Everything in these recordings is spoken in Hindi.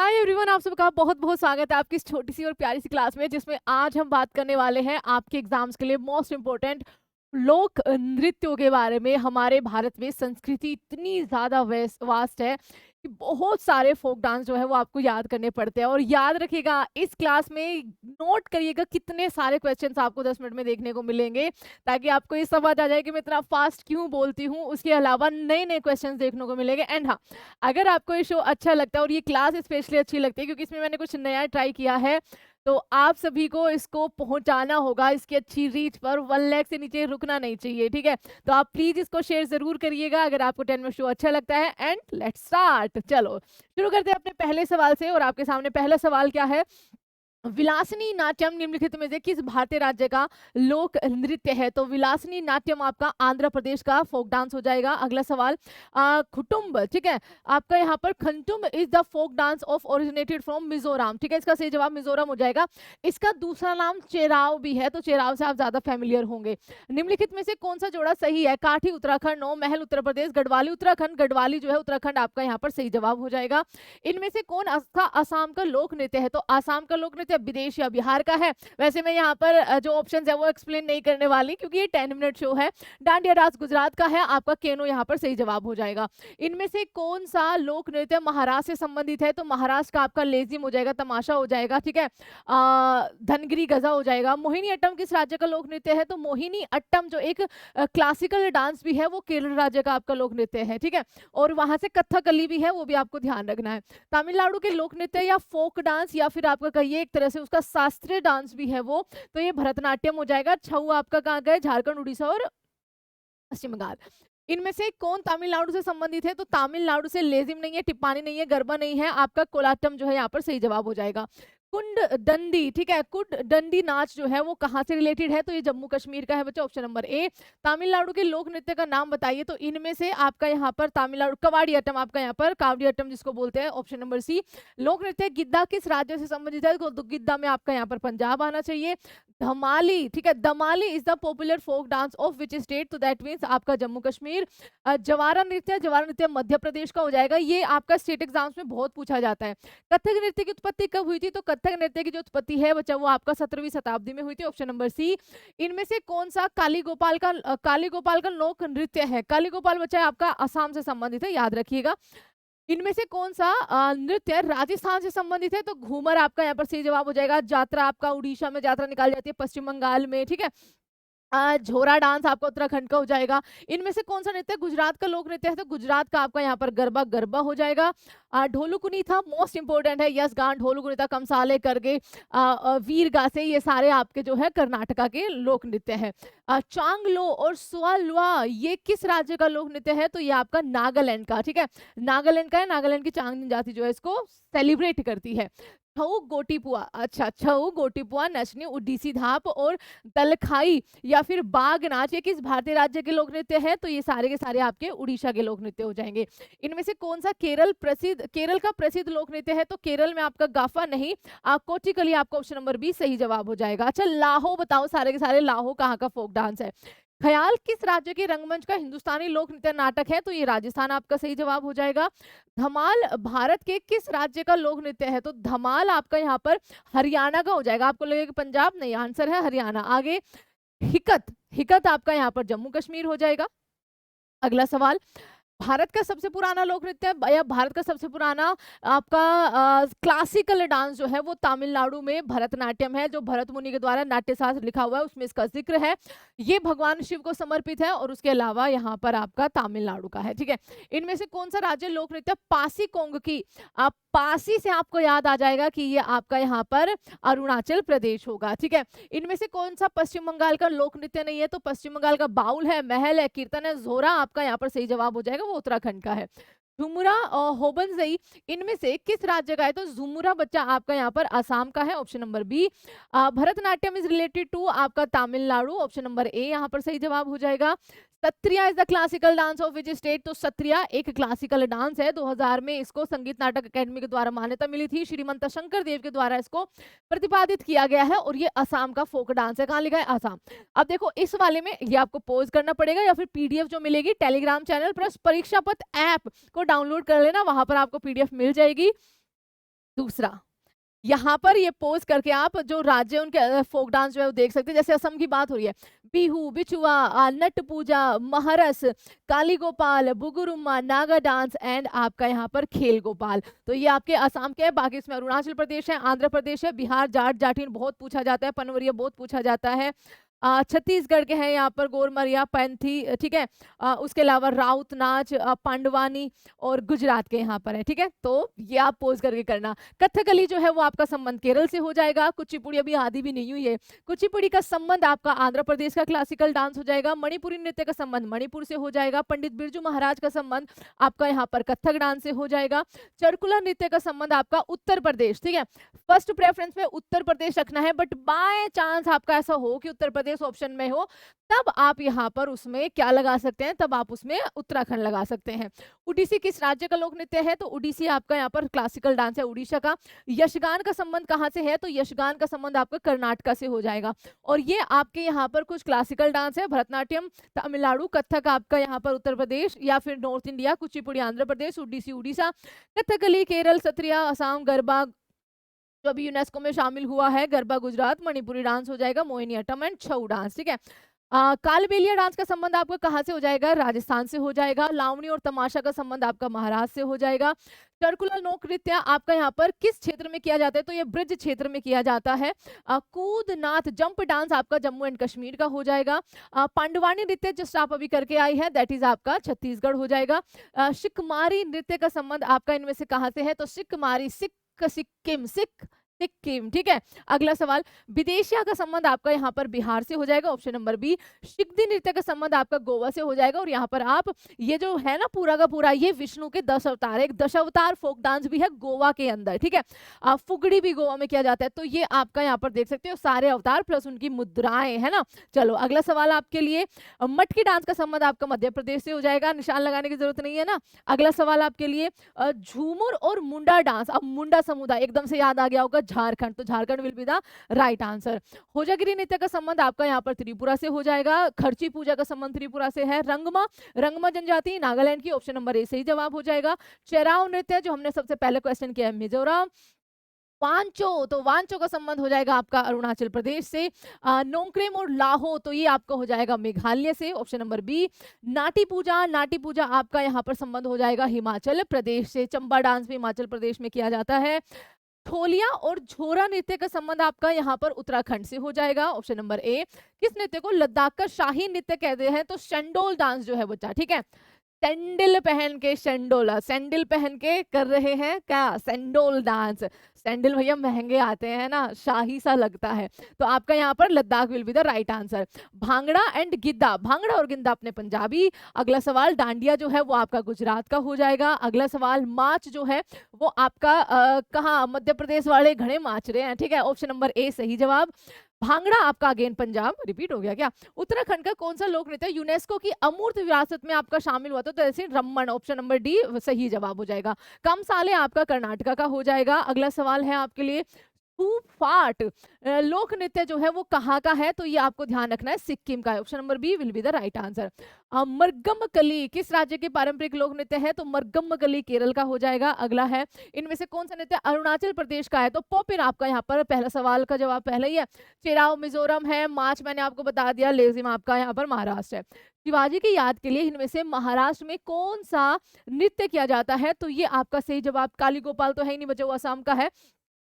हाय एवरीवन, आप सबका बहुत बहुत स्वागत है आपकी इस छोटी सी और प्यारी सी क्लास में, जिसमें आज हम बात करने वाले हैं आपके एग्जाम्स के लिए मोस्ट इम्पोर्टेंट लोक नृत्यों के बारे में। हमारे भारत में संस्कृति इतनी ज़्यादा वास्ट है कि बहुत सारे फोक डांस जो है वो आपको याद करने पड़ते हैं। और याद रखिएगा, इस क्लास में नोट करिएगा कितने सारे क्वेश्चंस आपको 10 मिनट में देखने को मिलेंगे, ताकि आपको ये समझ आ जाए कि मैं इतना फास्ट क्यों बोलती हूँ। उसके अलावा नए नए क्वेश्चंस देखने को मिलेंगे। एंड हाँ, अगर आपको ये शो अच्छा लगता है और ये क्लास स्पेशली अच्छी लगती है क्योंकि इसमें मैंने कुछ नया ट्राई किया है, तो आप सभी को इसको पहुंचाना होगा इसकी अच्छी रीच पर। 1 लाख से नीचे रुकना नहीं चाहिए, ठीक है? तो आप प्लीज इसको शेयर जरूर करिएगा अगर आपको 10 में शो अच्छा लगता है। And let's start. चलो शुरू करते हैं अपने पहले सवाल से। और आपके सामने पहला सवाल क्या है? विलासिनी नाट्यम निम्नलिखित में से किस भारतीय राज्य का लोक नृत्य है? तो विलासिनी नाट्यम आपका आंध्र प्रदेश का फोक डांस हो जाएगा। अगला सवाल, खुटुम्ब, ठीक है, आपका यहाँ पर Khantum is the folk dance of originated from Mizoram, ठीक है, इसका सही जवाब मिजोरम हो जाएगा। इसका दूसरा नाम चेराव भी है, तो चेराव से आप ज्यादा फैमिलियर होंगे। निम्नलिखित में से कौन सा जोड़ा सही है? काठी उत्तराखंड, नौ महल उत्तर प्रदेश, गढ़वाली उत्तराखंड। गढ़वाली जो है उत्तराखंड आपका यहाँ पर सही जवाब हो जाएगा। इनमें से कौन आसाम का लोक नृत्य है? तो आसाम का लोक नृत्य विदेश या बिहार का है? वैसे मैं यहाँ पर जो ऑप्शंस है वो एक्सप्लेन नहीं करने वाली क्योंकि ये 10 मिनट शो है। डांडिया राज गुजरात का है, आपका केनो यहाँ पर सही जवाब हो जाएगा। इनमें से कौन सा लोक नृत्य महाराष्ट्र से संबंधित है? तो महाराष्ट्र का आपका लेजिम हो जाएगा, तमाशा हो जाएगा, ठीक है, धनगिरी गजा हो जाएगा। मोहिनी अट्टम किस राज्य का लोक नृत्य है? तो मोहिनी अट्टम जो एक क्लासिकल डांस भी है वो केरल राज्य का आपका लोक नृत्य है, ठीक है, और वहां से कथकली भी है, वो भी आपको ध्यान रखना है। तमिलनाडु के लोक नृत्य या फोक डांस या फिर आपका कहिए एक तरह से उसका शास्त्रीय डांस भी है वो, तो ये भरतनाट्यम हो जाएगा। छऊ आपका कहाँ गए? झारखंड, उड़ीसा और पश्चिम बंगाल। इनमें से कौन तमिलनाडु से संबंधित है? तो तमिलनाडु से लेजिम नहीं है, टिप्पानी नहीं है, गरबा नहीं है, आपका कोलाटम जो है यहाँ पर सही जवाब हो जाएगा। कुंड डंडी, ठीक है, कुंड डंडी नाच जो है वो कहाँ से रिलेटेड है? तो ये जम्मू कश्मीर का है बच्चा, ऑप्शन नंबर ए। तमिलनाडु के लोक नृत्य का नाम बताइए? तो इनमें से आपका यहाँ पर तमिलनाडु कवाडियाट्टम, आपका यहाँ पर कावडियाट्टम जिसको बोलते हैं, ऑप्शन नंबर सी। लोक नृत्य गिद्दा किस राज्य से संबंधित है? तो गिद्दा में आपका यहाँ पर पंजाब आना चाहिए। धमाली, ठीक है, Dhamali is the popular folk dance of which state? तो दैट मीन्स आपका जम्मू कश्मीर। जवारा नृत्य, जवारा नृत्य मध्य प्रदेश का हो जाएगा, ये आपका स्टेट एग्जाम्स में बहुत पूछा जाता है। कथक नृत्य की उत्पत्ति कब हुई थी? तो कथक नृत्य की जो उत्पत्ति है बच्चा वो आपका 17वीं शताब्दी में हुई थी, ऑप्शन नंबर सी। इनमें से कौन सा काली गोपाल का लोक नृत्य है? काली गोपाल बच्चा आपका असम से संबंधित है, याद रखिएगा। इनमें से कौन सा नृत्य राजस्थान से संबंधित है? तो घूमर आपका यहाँ पर सही जवाब हो जाएगा। जात्रा आपका उड़ीसा में जात्रा निकाली जाती है, पश्चिम बंगाल में, ठीक है। झोरा डांस आपका उत्तराखंड का हो जाएगा। इनमें से कौन सा नृत्य गुजरात का लोक नृत्य है? तो गुजरात का आपका यहाँ पर गरबा, गरबा हो जाएगा। ढोलू कुनीता मोस्ट इंपोर्टेंट है, यस गान, ढोलू कुनीता, कमसाले करके, वीर गासे, ये सारे आपके जो है कर्नाटका के लोक नृत्य है। चांगलो और सुआलुआ ये किस राज्य का लोक नृत्य है? तो ये आपका नागालैंड का, ठीक है, नागालैंड का है। नागालैंड की चांग जाति जो है इसको सेलिब्रेट करती है। छऊ गोटीपुआ, अच्छा, छऊ गोटीपुआ, नचनी, उडीसी धाप और दलखाई या फिर बाग नाच, ये किस भारतीय राज्य के लोक नृत्य है? तो ये सारे के सारे आपके उड़ीसा के लोक नृत्य हो जाएंगे। इनमें से कौन सा केरल का प्रसिद्ध लोक नृत्य है? तो केरल में आपका गाफा नहीं, कोटिकली आपका ऑप्शन नंबर बी सही जवाब हो जाएगा। अच्छा, लाहो बताओ, सारे के सारे लाहो कहाँ का फोक डांस है? ख्याल किस राज्य के रंगमंच का हिंदुस्तानी लोक नृत्य नाटक है? तो ये राजस्थान आपका सही जवाब हो जाएगा। धमाल भारत के किस राज्य का लोक नृत्य है? तो धमाल आपका यहाँ पर हरियाणा का हो जाएगा। आपको लगेगा कि पंजाब, नहीं, आंसर है हरियाणा। आगे हिकत, हिकत आपका यहाँ पर जम्मू कश्मीर हो जाएगा। अगला सवाल, भारत का सबसे पुराना लोक नृत्य या भारत का सबसे पुराना आपका क्लासिकल डांस जो है वो तमिलनाडु में भरतनाट्यम है, जो भरत मुनि के द्वारा नाट्य शास्त्र लिखा हुआ है उसमें इसका जिक्र है। ये भगवान शिव को समर्पित है और उसके अलावा यहाँ पर आपका तमिलनाडु का है, ठीक है। इनमें से कौन सा राज्य लोक नृत्य पासी कोंग की, आप पासी से आपको याद आ जाएगा कि ये आपका यहाँ पर अरुणाचल प्रदेश होगा, ठीक है। इनमें से कौन सा पश्चिम बंगाल का लोक नृत्य नहीं है? तो पश्चिम बंगाल का बाउल है, महल है, कीर्तन है, जोरा आपका यहाँ पर सही जवाब हो जाएगा, वो उत्तराखंड का है। झुमुरा और होबनजई इनमें से किस राज्य का है? तो झुमुरा बच्चा आपका यहाँ पर असम का है, option number B. Bharatanatyam is related to आपका तमिलनाडु, ऑप्शन नंबर ए यहाँ पर सही जवाब हो जाएगा। Sattriya is the classical dance of which state? तो सत्रिया एक क्लासिकल डांस है, 2000 में इसको संगीत नाटक अकेडमी के द्वारा मान्यता मिली थी, श्रीमंत शंकर देव के द्वारा इसको प्रतिपादित किया गया है और ये असम का फोक डांस है। कहाँ लिखा है? असम। अब देखो इस वाले में ये आपको पॉज करना पड़ेगा या फिर पीडीएफ जो मिलेगी टेलीग्राम चैनल प्लस परीक्षा पथ ऐप को डाउनलोड कर लेना, वहां पर आपको पीडीएफ मिल जाएगी। दूसरा, यहाँ पर ये पोज करके आप जो राज्य उनके फोक डांस जो है वो देख सकते हैं। जैसे असम की बात हो रही है, बिहू, बिचुआ, नट पूजा, महरस, काली गोपाल, बुगुरुम्मा, नागा डांस एंड आपका यहाँ पर खेल गोपाल। तो ये आपके असम के है। बाकी इसमें अरुणाचल प्रदेश है, आंध्र प्रदेश है, बिहार, जाट जाटिन बहुत पूछा जाता है, पनवरिया बहुत पूछा जाता है। छत्तीसगढ़ के हैं यहाँ पर गोरमरिया, पैंथी, ठीक है। उसके अलावा राउत नाच, पांडवानी और गुजरात के यहाँ पर है, ठीक है। तो ये आप पोज करके करना। कथकली जो है वो आपका संबंध केरल से हो जाएगा। कुचिपुड़ी अभी आदि भी नहीं हुई है। कुचिपुड़ी का संबंध आपका आंध्र प्रदेश का क्लासिकल डांस हो जाएगा। मणिपुरी नृत्य का संबंध मणिपुर से हो जाएगा। पंडित बिरजू महाराज का संबंध आपका यहाँ पर कथक डांस से हो जाएगा। चरकुला नृत्य का संबंध आपका उत्तर प्रदेश, ठीक है। फर्स्ट प्रेफरेंस में उत्तर प्रदेश रखना है, बट बाय चांस आपका ऐसा हो कि उत्तर प्रदेश ऑप्शन में हो, तब आप यहाँ पर उसमें क्या लगा सकते हैं, तब आप उसमें उत्तराखंड लगा सकते हैं। उड़ीसी किस राज्य का लोक नृत्य है, तो उड़ीसी आपका यहाँ पर क्लासिकल डांस है, उड़ीसा का। यशगान का संबंध कहाँ से है, तो यशगान का संबंध आपका कर्नाटक से हो जाएगा। और ये आपके यहाँ पर कुछ क्लासिकल डांस है, भरतनाट्यम तमिलनाडु, कथक आपका यहाँ पर उत्तर प्रदेश या फिर नॉर्थ इंडिया, कुचिपुड़ी आंध्र प्रदेश, उड़ीसी उड़ीसा, कथकली केरल, सत्रिया असम, गरबा जो अभी यूनेस्को में शामिल हुआ है, गरबा गुजरात, मणिपुरी डांस हो जाएगा, मोहिनीअट्टम एंड छऊ डांस, ठीक है। कालबेलिया डांस का संबंध आपका कहाँ से हो जाएगा, राजस्थान से हो जाएगा। लावणी और तमाशा का संबंध आपका महाराष्ट्र से हो जाएगा। टर्कुलर लोक नृत्य आपका यहाँ पर किस क्षेत्र में किया जाता है, तो ये ब्रिज क्षेत्र में किया जाता है। कूद नाथ जंप डांस आपका जम्मू एंड कश्मीर का हो जाएगा। पांडवानी नृत्य जिस आप अभी करके आई है दैट इज आपका छत्तीसगढ़ हो जाएगा। शिकमारी नृत्य का संबंध आपका इनमें से कहाँ से है, तो शिकमारी सिक्किम, सिक्किम, ठीक है। अगला सवाल, विदेशिया का संबंध आपका यहाँ पर बिहार से हो जाएगा, ऑप्शन नंबर बी। शिकदी नृत्य का संबंध आपका गोवा से हो जाएगा। और यहाँ पर आप ये जो है ना पूरा का पूरा ये विष्णु के 10 अवतार, एक दशावतार फोक डांस भी है गोवा के अंदर, ठीक है। फुगड़ी भी गोवा में किया जाता है। तो ये आपका यहाँ पर देख सकते हो सारे अवतार प्लस उनकी मुद्राएं, है ना। चलो अगला सवाल आपके लिए, मटकी डांस का संबंध आपका मध्य प्रदेश से हो जाएगा, निशान लगाने की जरूरत नहीं है ना। अगला सवाल आपके लिए, झूमर और मुंडा डांस, अब मुंडा समुदाय एकदम से याद आ गया होगा, झारखंड, तो Jharkhand will be the right answer. Hojagiri नृत्य का संबंध आपका यहाँ पर त्रिपुरा से हो जाएगा। खर्ची पूजा का संबंध त्रिपुरा से है। रंगमा जनजाति नागालैंड की, ऑप्शन नंबर ए सही जवाब हो जाएगा। चेराव नृत्य जो हमने सबसे पहले क्वेश्चन किया है मिजोरम। वांचो, तो वांचो का संबंध हो जाएगा आपका अरुणाचल प्रदेश से। नोंक्रेम और लाहो तो ये आपका हो जाएगा मेघालय से, ऑप्शन नंबर बी। नाटी पूजा आपका यहाँ पर संबंध हो जाएगा हिमाचल प्रदेश से। चंबा डांस भी हिमाचल प्रदेश में किया जाता है। थोलिया और झोरा नृत्य का संबंध आपका यहाँ पर उत्तराखंड से हो जाएगा, ऑप्शन नंबर ए। किस नृत्य को लद्दाख का शाही नृत्य कहते हैं, तो शंडोल डांस जो है बच्चा, ठीक है। सैंडल पहन के शंडोला, सैंडल पहन के कर रहे हैं क्या, सैंडोल डांस। सैंडल भैया महंगे आते हैं ना, शाही सा लगता है। तो आपका यहाँ पर Ladakh will be the right answer. Bhangra and Giddha, bhangra और गिद्दा अपने पंजाबी। अगला सवाल, डांडिया जो है वो आपका गुजरात का हो जाएगा। अगला सवाल, माच जो है वो आपका कहाँ, मध्य प्रदेश वाले घड़े माच रहे हैं, ठीक है। ऑप्शन नंबर ए सही जवाब। भांगड़ा आपका अगेन पंजाब, रिपीट हो गया क्या। उत्तराखंड का कौन सा लोक नृत्य यूनेस्को की अमूर्त विरासत में आपका शामिल हुआ था, तो ऐसे रम्मन, ऑप्शन नंबर डी सही जवाब हो जाएगा। कम साले आपका कर्नाटका का हो जाएगा। अगला सवाल है आपके लिए, फाट लोक नृत्य जो है वो कहाँ का है, तो ये आपको ध्यान रखना है सिक्किम का है, option number B will be the right answer. Margam Kali किस राज्य के पारंपरिक लोक नृत्य है, तो मरगम कली केरल का हो जाएगा। अगला है, इनमें से कौन सा नृत्य अरुणाचल प्रदेश का है, तो पॉपिन आपका यहाँ पर पहला सवाल का जवाब पहले ही है। चेराव मिजोरम है। मार्च मैंने आपको बता दिया। लेजिम आपका यहाँ पर महाराष्ट्र है। शिवाजी की याद के लिए इनमें से महाराष्ट्र में कौन सा नृत्य किया जाता है, तो ये आपका सही जवाब, काली गोपाल तो है ही नहीं बचा, वो असम का है,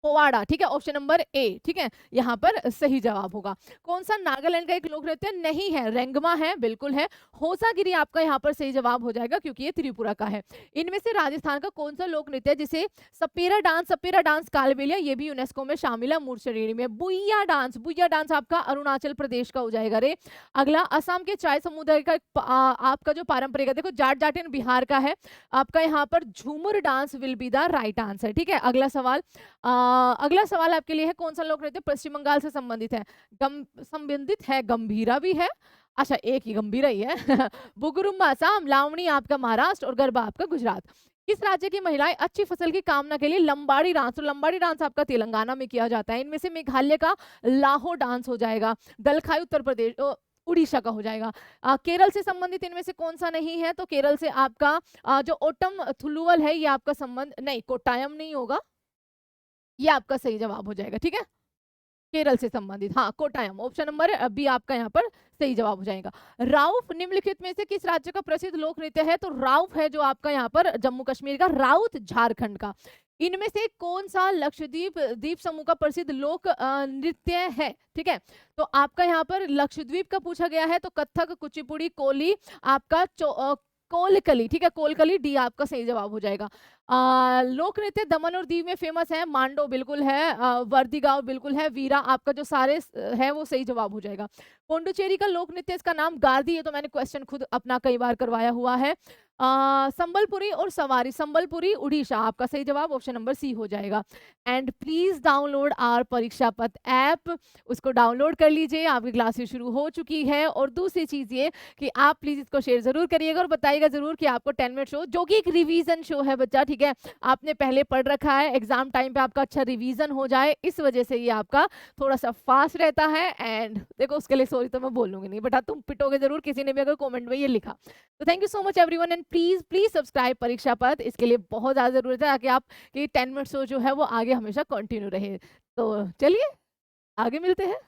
पोवाड़ा, ठीक है, ऑप्शन नंबर ए, ठीक है, यहाँ पर सही जवाब होगा। कौन सा नागालैंड का एक लोक नृत्य नहीं है, रेंगमा है, बिल्कुल है। होसागिरी आपका यहाँ पर सही जवाब हो जाएगा क्योंकि ये त्रिपुरा का है। इनमें से राजस्थान का कौन सा लोक नृत्य जिसे सपेरा डांस कालबेलिया, ये भी यूनेस्को में शामिल है मूर्त श्रेणी में। बुइया डांस आपका अरुणाचल प्रदेश का हो जाएगा रे। अगला, असम के चाय समुदाय का आपका जो पारंपरिक है, देखो जाट जाटिन बिहार का है, आपका यहाँ पर झूमर dance will be the right answer, ठीक है। अगला सवाल, अगला सवाल आपके लिए है, कौन सा लोक नृत्य पश्चिम बंगाल से संबंधित है, संबंधित है, गंभीरा भी है, अच्छा एक ही गंभीरा ही है। बुगुरुम्बा असम, लावणी आपका महाराष्ट्र और गरबा आपका गुजरात। किस राज्य की महिलाएं अच्छी फसल की कामना के लिए लंबाड़ी डांस, तो लंबाड़ी डांस आपका तेलंगाना में किया जाता है। इनमें से मेघालय का लाहो डांस हो जाएगा। दलखाई उत्तर प्रदेश उड़ीसा का हो जाएगा। केरल से संबंधित इनमें से कौन सा नहीं है, तो केरल से आपका जो ओटम थुलुवल है ये आपका संबंध नहीं, कोट्टायम नहीं होगा, ये आपका सही जवाब हो जाएगा, ठीक है। केरल से संबंधित, हाँ कोटायम, ऑप्शन नंबर बी आपका यहाँ पर सही जवाब हो जाएगा। राउफ निम्नलिखित में से किस राज्य का प्रसिद्ध लोक नृत्य है? तो राउफ है जो आपका यहाँ पर जम्मू कश्मीर का, राउत झारखंड का। इनमें से कौन सा लक्षद्वीप द्वीप समूह का प्रसिद्ध लोक नृत्य है? ठीक है, तो आपका यहाँ पर लक्षद्वीप का पूछा गया है, तो कथक, कुचिपुड़ी, कोली, आपका कोलकली, ठीक है, कोलकली डी आपका सही जवाब हो जाएगा। लोक नृत्य दमन और दीव में फेमस है, मांडो बिल्कुल है, वर्दीगांव बिल्कुल है, वीरा आपका जो सारे है वो सही जवाब हो जाएगा। पोंडुचेरी का लोक नृत्य, इसका नाम गार्दी है, तो मैंने क्वेश्चन खुद अपना कई बार करवाया हुआ है। संबलपुरी और सवारी, संबलपुरी उड़ीसा आपका सही जवाब ऑप्शन नंबर सी हो जाएगा। एंड प्लीज डाउनलोड आवर परीक्षा पथ ऐप, उसको डाउनलोड कर लीजिए, आपकी क्लासेस शुरू हो चुकी है। और दूसरी चीज ये कि आप प्लीज इसको शेयर जरूर करिएगा और बताइएगा जरूर कि आपको 10 मिनट शो, जो कि एक रिवीजन शो है बच्चा, ठीक है, आपने पहले पढ़ रखा है, एग्जाम टाइम पे आपका अच्छा रिवीजन हो जाए, इस वजह से ये आपका थोड़ा सा फास्ट रहता है। एंड देखो उसके लिए सॉरी तो मैं बोलूंगी नहीं, बट तुम पिटोगे जरूर किसी ने भी अगर कमेंट में ये लिखा। तो thank you so much everyone, and please please subscribe परीक्षा पथ, इसके लिए बहुत ज्यादा जरूरत है ताकि आपकी 10 मिनट शो जो है वो आगे हमेशा कंटिन्यू रहे। तो चलिए आगे मिलते हैं।